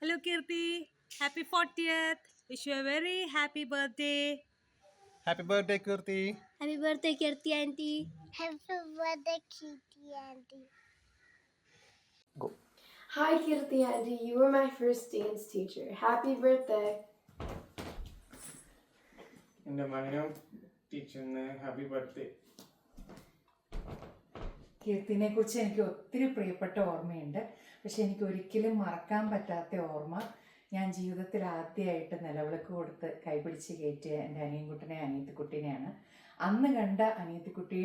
Hello Kirti, happy 40th. Wish you a very happy birthday. Happy birthday, Kirti. Happy birthday, Kirti auntie. Happy birthday, Kitty Auntie. Go. Hi Kirti auntie, you were my first dance teacher. Happy birthday. എൻ്റെ മകനും ടീച്ചറിന് happy birthday. കീർത്തിനെ കുറിച്ച് എനിക്ക് ഒത്തിരി പ്രിയപ്പെട്ട ഓർമ്മയുണ്ട്. പക്ഷെ എനിക്ക് ഒരിക്കലും മറക്കാൻ പറ്റാത്ത ഓർമ്മ, ഞാൻ ജീവിതത്തിൽ ആദ്യമായിട്ട് നിലവിളക്ക് കൊടുത്ത് കൈപിടിച്ച് കയറ്റിയ എൻ്റെ അനിയൻകുട്ടനെ അനിയത്തിക്കുട്ടീനെയാണ്. അന്ന് കണ്ട അനിയത്തിക്കുട്ടി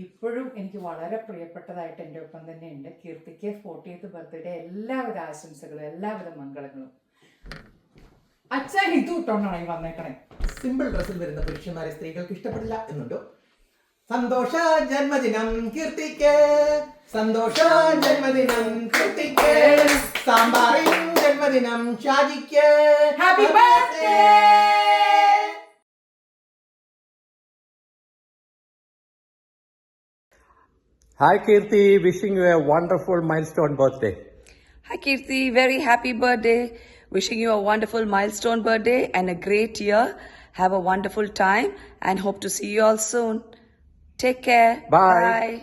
ഇപ്പോഴും എനിക്ക് വളരെ പ്രിയപ്പെട്ടതായിട്ട് എൻ്റെ ഒപ്പം തന്നെ ഉണ്ട്. കീർത്തിക്ക് 40th ബർത്ത്ഡേ എല്ലാവിധ ആശംസകളും എല്ലാവിധ മംഗളങ്ങളും. അച്ഛൻ ഇത് ഇട്ടോണ്ടാണ് ഈ വന്നേക്കണേ. സിമ്പിൾ ഡ്രസ്സിൽ വരുന്ന പുരുഷന്മാരെ സ്ത്രീകൾക്ക് ഇഷ്ടപ്പെടില്ല എന്നുണ്ടോ? സന്തോഷ ജന്മദിനം കീർത്തിക്ക്, സന്തോഷ ജന്മദിനം കീർത്തിക്ക്, സാമ്പാറിൻ ജന്മദിനം ഷാജിക്ക്. Happy birthday. Hi Kirti, wishing you a wonderful milestone birthday. Hi Kirti, very happy birthday. Wishing you a wonderful milestone birthday and a great year. Have a wonderful time and hope to see you all soon. Take care. Bye.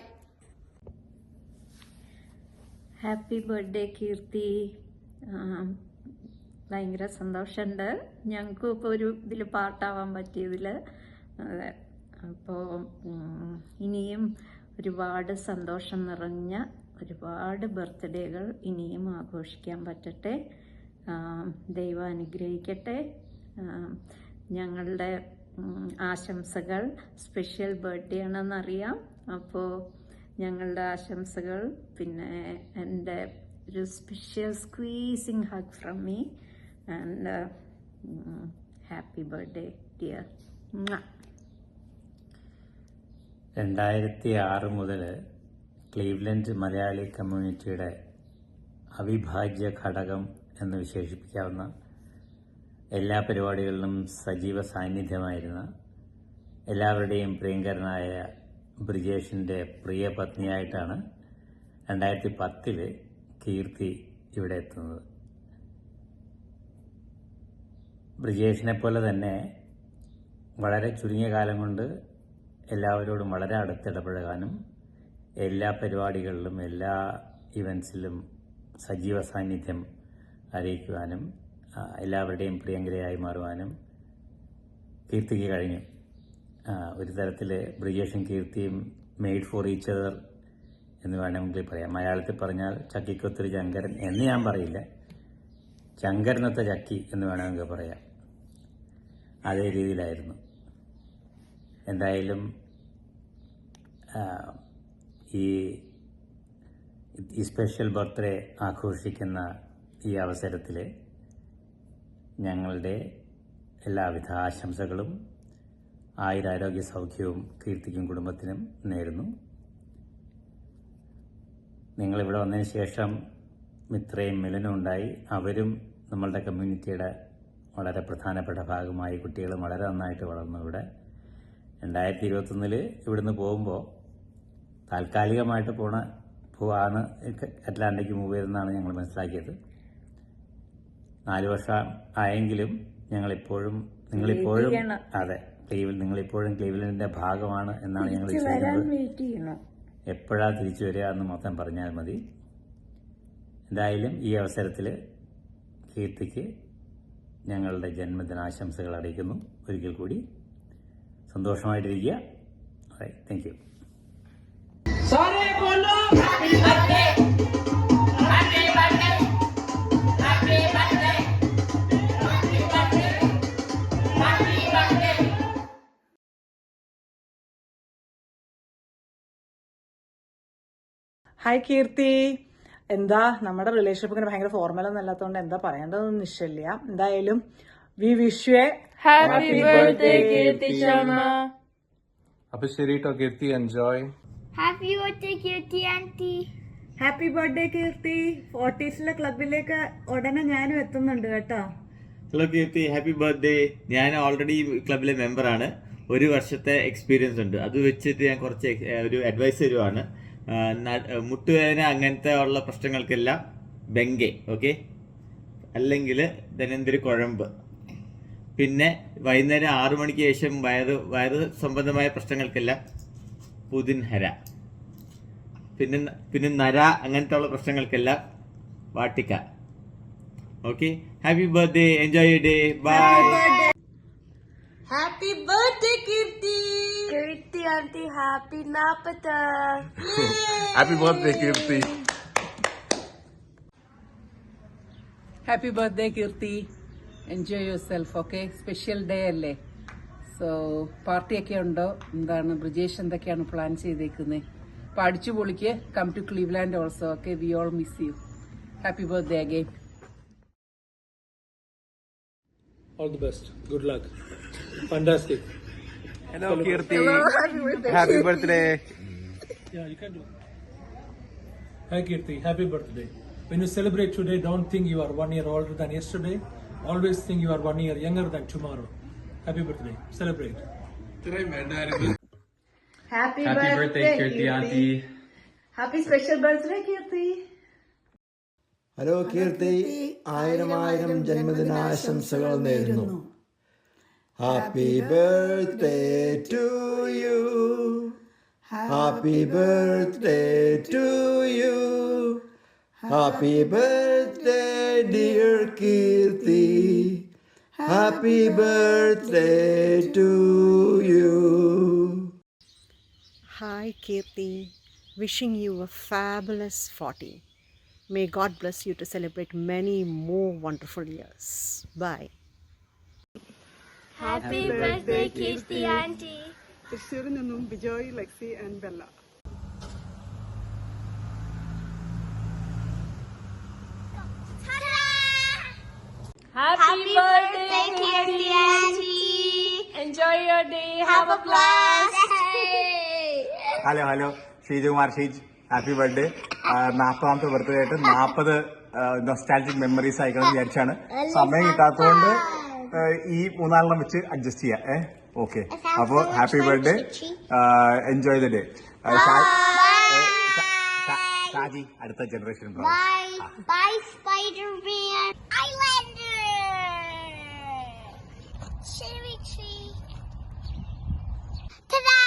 Happy birthday Kirti. ഭയങ്കര സന്തോഷമുണ്ട് ഞങ്ങൾക്കും ഇപ്പോൾ ഒരു ഇതിൽ പാർട്ടാവാൻ പറ്റിയതിൽ. അതെ, അപ്പോൾ ഇനിയും ഒരുപാട് സന്തോഷം നിറഞ്ഞ ഒരുപാട് ബർത്ത്ഡേകൾ ഇനിയും ആഘോഷിക്കാൻ പറ്റട്ടെ. ദൈവം അനുഗ്രഹിക്കട്ടെ. ഞങ്ങളുടെ ആശംസകൾ, സ്പെഷ്യൽ ബർത്ത്ഡേ ആണെന്നറിയാം. അപ്പോൾ ഞങ്ങളുടെ ആശംസകൾ, പിന്നെ എൻ്റെ ഒരു special squeezing hug from me and happy birthday dear. 2006 മുതൽ ക്ലീവ്ലൻഡ് മലയാളി കമ്മ്യൂണിറ്റിയുടെ അവിഭാജ്യ ഘടകം എന്ന് വിശേഷിപ്പിക്കാവുന്ന എല്ലാ പരിപാടികളിലും സജീവ സാന്നിധ്യമായിരുന്ന എല്ലാവരുടെയും പ്രിയങ്കരനായ ബ്രിജേഷിൻ്റെ പ്രിയ പത്നിയായിട്ടാണ് 2010 കീർത്തി ഇവിടെ എത്തുന്നത്. ബ്രിജേഷിനെ പോലെ തന്നെ വളരെ ചുരുങ്ങിയ കാലം കൊണ്ട് എല്ലാവരോടും വളരെ അടുത്തിടപഴകാനും എല്ലാ പരിപാടികളിലും എല്ലാ ഇവൻസിലും സജീവ സാന്നിധ്യം അറിയിക്കുവാനും എല്ലാവരുടെയും പ്രിയങ്കരയായി മാറുവാനും കീർത്തിക്ക് കഴിഞ്ഞു. ഒരു തരത്തിൽ ബ്രിജേഷും കീർത്തിയും മെയ്ഡ് ഫോർ ഈച്ച് അതർ എന്ന് വേണമെങ്കിൽ പറയാം. മലയാളത്തിൽ പറഞ്ഞാൽ ചക്കിക്കൊത്തൊരു ചങ്കരൻ എന്ന് ഞാൻ പറയില്ല, ചങ്കരനൊത്ത ചക്കി എന്ന് വേണമെങ്കിൽ പറയാം. അതേ രീതിയിലായിരുന്നു. എന്തായാലും ഈ സ്പെഷ്യൽ ബർത്ത്ഡേ ആഘോഷിക്കുന്ന ഈ അവസരത്തിൽ ഞങ്ങളുടെ എല്ലാവിധ ആശംസകളും ആയുരാരോഗ്യ സൗഖ്യവും കീർത്തിക്കും കുടുംബത്തിനും നേരുന്നു. നിങ്ങളിവിടെ വന്നതിന് ശേഷം ഇത്രയും മിലനം ഉണ്ടായി. അവരും നമ്മളുടെ കമ്മ്യൂണിറ്റിയുടെ വളരെ പ്രധാനപ്പെട്ട ഭാഗമായി. കുട്ടികളും വളരെ നന്നായിട്ട് വളർന്നു. ഇവിടെ 2021 ഇവിടുന്ന് പോകുമ്പോൾ താൽക്കാലികമായിട്ട് പോവാണ് അറ്റ്ലാന്റയ്ക്ക് മൂവ് ചെയ്തെന്നാണ് ഞങ്ങൾ മനസ്സിലാക്കിയത്. 4 വർഷം ആയെങ്കിലും നിങ്ങളിപ്പോഴും അതെ നിങ്ങളിപ്പോഴും ക്ലീവ്ലൻഡിന്റെ ഭാഗമാണ് എന്നാണ് ഞങ്ങൾ വിശ്വസിക്കുന്നത്. എപ്പോഴാ തിരിച്ചു വരിക എന്ന് മൊത്തം പറഞ്ഞാൽ മതി. എന്തായാലും ഈ അവസരത്തിൽ കീർത്തിക്ക് ഞങ്ങളുടെ ജന്മദിനാശംസകൾ അറിയിക്കുന്നു. ഒരിക്കൽ കൂടി സന്തോഷമായിട്ടിരിക്കുക. Thank you. ഹായ് കീർത്തി. എന്താ നമ്മുടെ റിലേഷൻഷിപ്പ് ഇങ്ങനെ ഭയങ്കര ഫോർമൽ ഒന്നും അല്ലാത്തതുകൊണ്ട് എന്താ പറയേണ്ടതൊന്നും നിശ്ചയില്ല. എന്തായാലും we wish you Happy birthday Kirti Sharma. അപ്പോൾ ശരി കേട്ടോ Kirti, enjoy. Happy birthday, Kitty Auntie. Happy birthday Kirti. 40s ക്ലബിലേക്ക് ഉടനെ ഞാനും എത്തുന്നുണ്ട് കേട്ടോ. Hello Kirti, happy birthday. ഞാൻ ഓൾറെഡി ക്ലബിലെ മെമ്പറാണ്. 1 വർഷത്തെ എക്സ്പീരിയൻസ് ഉണ്ട്. അത് വെച്ചിട്ട് ഞാൻ കുറച്ച് ഒരു അഡ്വൈസ് തരുവാണ്. മുട്ടുവേദന അങ്ങനത്തെ ഉള്ള പ്രശ്നങ്ങൾക്കെല്ലാം ബെങ്കെ, ഓക്കെ, അല്ലെങ്കിൽ ധനന്തിരി കുഴമ്പ്. പിന്നെ വൈകുന്നേരം 6 മണിക്ക് ശേഷം വയറ് സംബന്ധമായ പ്രശ്നങ്ങൾക്കെല്ലാം പുതിൻഹര. പിന്നെ നര അങ്ങനത്തെ ഉള്ള പ്രശ്നങ്ങൾക്കെല്ലാം വാട്ടിക്ക. Okay, happy birthday, enjoy your day, bye. Happy birthday, Kirti! Kirti auntie, happy Napata! Happy birthday, Kirti. Happy birthday Kirti. Enjoy yourself. Okay, special day അല്ലേ? സോ പാർട്ടിയൊക്കെ ഉണ്ടോ? എന്താണ് ബ്രിജേഷ് എന്തൊക്കെയാണ് പ്ലാൻ ചെയ്തേക്കുന്നത്? അപ്പോൾ അടിച്ചു പൊളിക്ക്. Come to Cleveland also. Okay, we all miss you. Happy birthday again. All the best. Good luck. Fantastic. Hello, Kirti. Happy birthday. Yeah, you can do it. Hi, Kirti. Happy birthday. When you celebrate today, don't think you are 1 year older than yesterday. Always think you are 1 year younger than tomorrow. Happy birthday. Celebrate. Happy birthday, Kirti auntie. Happy special birthday, Kirti. Hello Kirti, 1000 ജന്മദിനാശംസകൾ നേരുന്നു. Happy birthday to you, happy birthday to you, happy birthday dear Kirti, happy birthday to you. Hi Kirti, wishing you a fabulous 40. May God bless you to celebrate many more wonderful years. Bye. Happy birthday, Kirti auntie! തൃശ്ശൂരിൽ നിന്നും Bijoy, Lexie and Bella. Happy birthday, Kirti auntie! Enjoy your day. Have a blast. Hello Sheejakumar Sheej, happy birthday. 40ാമത്തെ birthday ആയിട്ട് 40 nostalgic memories അയക്കണം വിചാരിച്ചാണ്. സമയം കിട്ടാത്തതുകൊണ്ട് ഈ 4 വെച്ച് അഡ്ജസ്റ്റ് ചെയ്യാം. ഓക്കെ, അപ്പോൾ happy birthday, enjoy the day. Shaji അടുത്ത generation. Bye, Spider-Man. Islander. Cherry tree. Ta-da!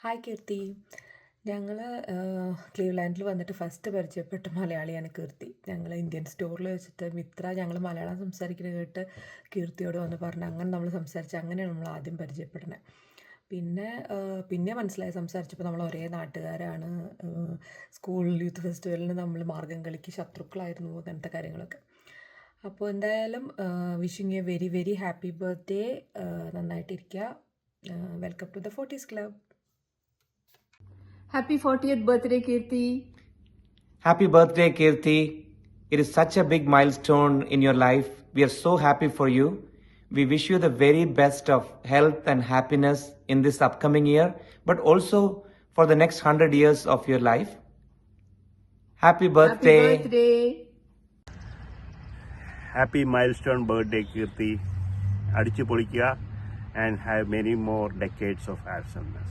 Hi Kirti. ഞങ്ങൾ ക്ലീവ്ലാൻഡിൽ വന്നിട്ട് ഫസ്റ്റ് പരിചയപ്പെട്ട മലയാളിയാണ് കീർത്തി. ഞങ്ങൾ ഇന്ത്യൻ സ്റ്റോറിൽ വെച്ചിട്ട് മിത്ര ഞങ്ങൾ മലയാളം സംസാരിക്കുന്നത് കേട്ട് കീർത്തിയോട് വന്ന് പറഞ്ഞു. അങ്ങനെ നമ്മൾ സംസാരിച്ച് അങ്ങനെയാണ് നമ്മൾ ആദ്യം പരിചയപ്പെടുന്നത്. പിന്നെ മനസ്സിലായി സംസാരിച്ചപ്പോൾ നമ്മൾ ഒരേ നാട്ടുകാരാണ്. സ്കൂൾ യൂത്ത് ഫെസ്റ്റിവലിന് നമ്മൾ മാർഗം കളിക്ക് ശത്രുക്കളായിരുന്നു, അങ്ങനത്തെ കാര്യങ്ങളൊക്കെ. അപ്പോൾ എന്തായാലും wishing a very very happy birthday. നന്നായിട്ടിരിക്കുക. Welcome to the 40s Club. Happy 40th birthday, Kirti. Happy birthday, Kirti. It is such a big milestone in your life. We are so happy for you. We wish you the very best of health and happiness in this upcoming year, but also for the next 100 years of your life. Happy birthday. Happy birthday. Happy milestone birthday, Kirti. Adichu polikka and have many more decades of awesomeness.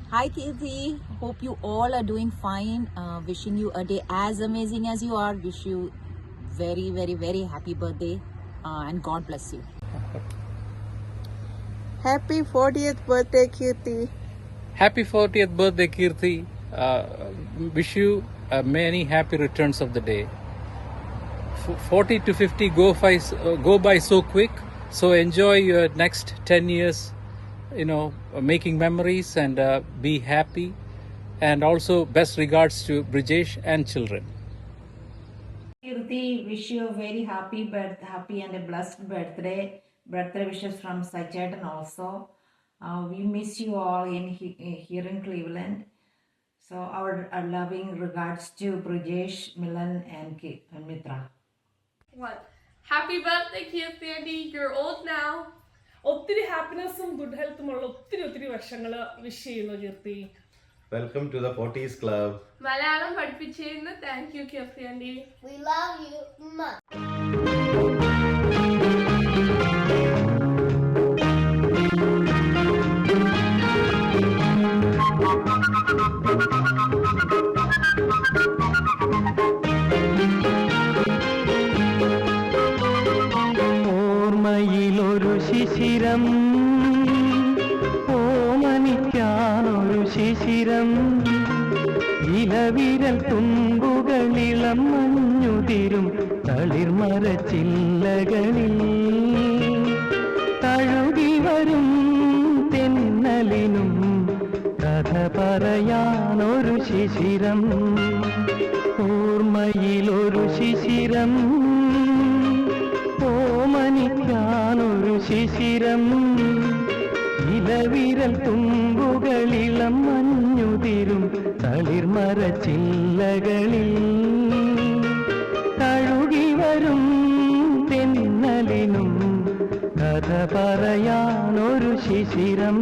Hi Kirti, hope you all are doing fine. Wishing you a day as amazing as you are. Wish you very very very happy birthday and God bless you. Happy 40th birthday Kirti. Happy 40th birthday, Kirti. Wish you many happy returns of the day. 40 to 50 go by so quick. So enjoy your next 10 years, making memories and be happy. And also best regards to Brijesh and children. Kirti, wish you a very happy and a blessed birthday. Birthday wishes from Sajjad also. We miss you all here in Cleveland. So our loving regards to Brijesh, Milan and Mitra. What? Happy birthday, Kirti auntie. You're old now. ഒത്തിരി ഹാപ്പിനെസ്സും good ഹെൽത്തുമുള്ള ഒത്തിരി വർഷങ്ങൾ wish ചെയ്യുന്നു Kirti. Welcome to the 40s Club. Malayalam പഠിപ്പിച്ചതിന് thank you Kirti auntie. We love you. Mwah. ഓർമ്മയിലൊരു ശിശിരം, ഓമനിക്കാനൊരു ശിശിരം, ഇലവിരൽ തുമ്പുകളിളം മഞ്ഞുതിരും തളിർമരച്ചില്ലകളിൽ തഴുകി വരും തെന്നലിനും കഥ പറയാനൊരു ശിശിരം. ഓർമ്മയിലൊരു ശിശിരം, ഓമനിക്കാനൊരു ശിശിരം, ഇലവിരൽ തുമ്പുകളിളം മഞ്ഞുതിരും തളിർമരച്ചില്ലകളിൽ തഴുകി വരും തെന്നലിനും കഥ പറയാനൊരു ശിശിരം.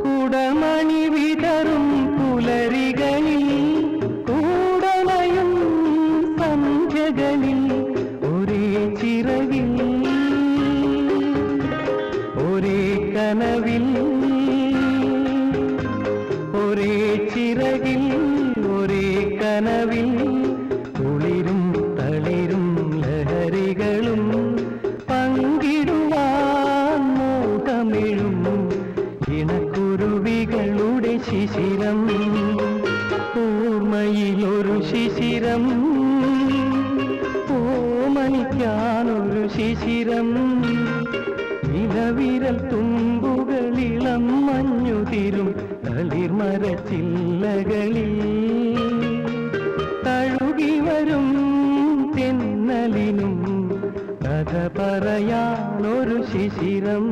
കുടമണി വിതറും പുലരികളിൽ കൂടലയും സന്ധ്യകളിൽ ഒരേ ചിറകിൽ ഒരേ കനവിൽ ഒരേ ചിറകിൽ ഒരേ കനവിൽ കുളിരും തളിരും ലഹരികളും പങ്കിടുവാൻ മോഹമിഴും ഇണക്കുരുവികളുടെ ശിശിരം. ഓർമ്മയിലൊരു ശിശിരം, ഓമനിക്കാനൊരു ശിശിരം, ഇലവിരൽ തുമ്പുകളിളം മഞ്ഞുതിരും തളിർമരച്ചില്ലകളിൽ തഴുകി വരും തെന്നലിനും കഥ പറയാനൊരു ശിശിരം.